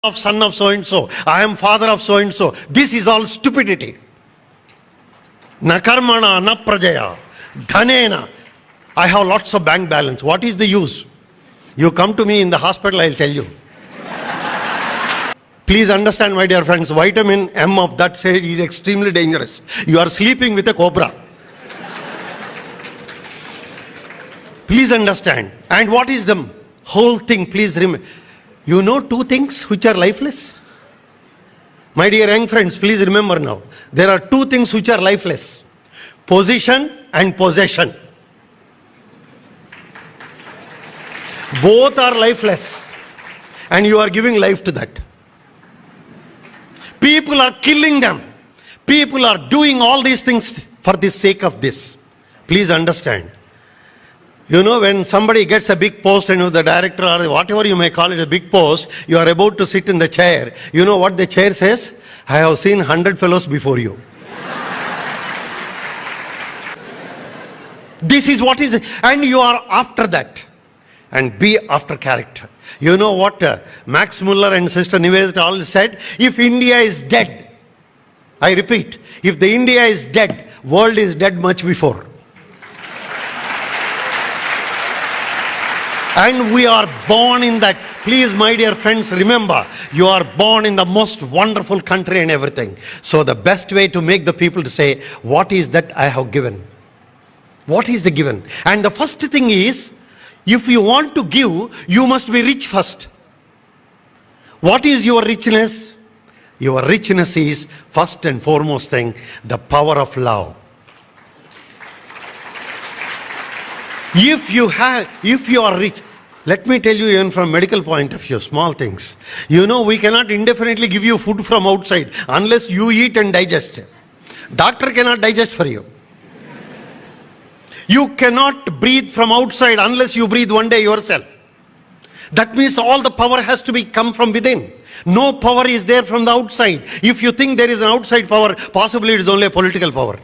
of son of so and so, I am father of so and so. This is all stupidity. Na karmana, na prajaya, dhanena. I have lots of bank balance. What is the use? You come to me in the hospital, I'll tell you. Please understand, my dear friends, vitamin M of that sage is extremely dangerous. You are sleeping with a cobra. Please understand. And what is the whole thing? Please remember. You know two things which are lifeless? My dear young friends, please remember now. There are two things which are lifeless. Position and possession. Both are lifeless. And you are giving life to that. People are killing them. People are doing all these things for the sake of this. Please understand. You know, when somebody gets a big post and the director or whatever you may call it, a big post, you are about to sit in the chair. You know what the chair says? I have seen 100 fellows before you. This is what is, and you are after that. And be after character. You know what Max Muller and Sister Nivedita all said? If India is dead, I repeat, if the India is dead, world is dead much before. And we are born in that. Please, my dear friends, remember, you are born in the most wonderful country and everything. So the best way to make the people to say, what is that I have given? What is the given? And the first thing is, if you want to give, you must be rich first. What is your richness? Your richness is, first and foremost thing, the power of love. If you are rich, let me tell you even from medical point of view, small things. You know, we cannot indefinitely give you food from outside unless you eat and digest. Doctor cannot digest for you. You cannot breathe from outside unless you breathe one day yourself. That means all the power has to come from within. No power is there from the outside. If you think there is an outside power, possibly it is only a political power.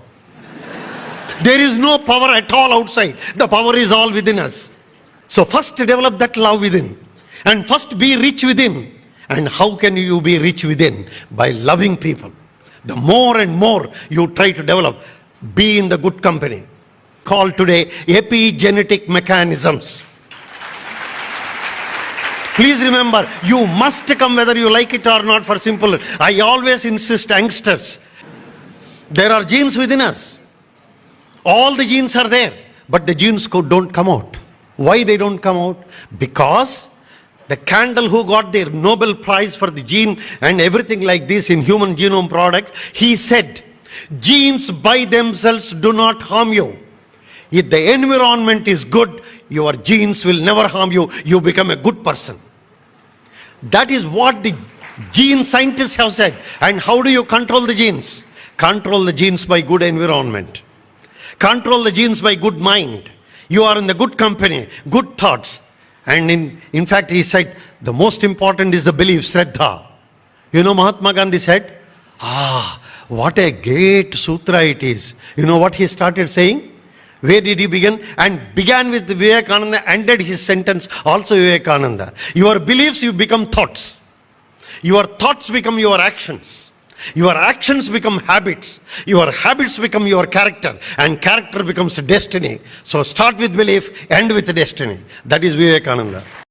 There is no power at all outside. The power is all within us. So first develop that love within. And first be rich within. And how can you be rich within? By loving people. The more and more you try to develop, be in the good company. Called today epigenetic mechanisms. Please remember, you must come whether you like it or not for simple. I always insist, youngsters, there are genes within us. All the genes are there, but the genes don't come out. Why they don't come out? Because the Candle who got the Nobel Prize for the gene and everything like this in human genome product, he said, genes by themselves do not harm you. If the environment is good, your genes will never harm you. You become a good person. That is what the gene scientists have said. And how do you control the genes? Control the genes by good environment. Control the genes by good mind. You are in the good company, good thoughts. And in fact, he said, the most important is the belief, Shraddha. You know, Mahatma Gandhi said, what a great sutra it is. You know what he started saying? Where did he begin? And began with Vivekananda, ended his sentence also Vivekananda. Your beliefs, you become thoughts. Your thoughts become your actions. Your actions become habits. Your habits become your character. And character becomes destiny. So start with belief, end with destiny. That is Vivekananda.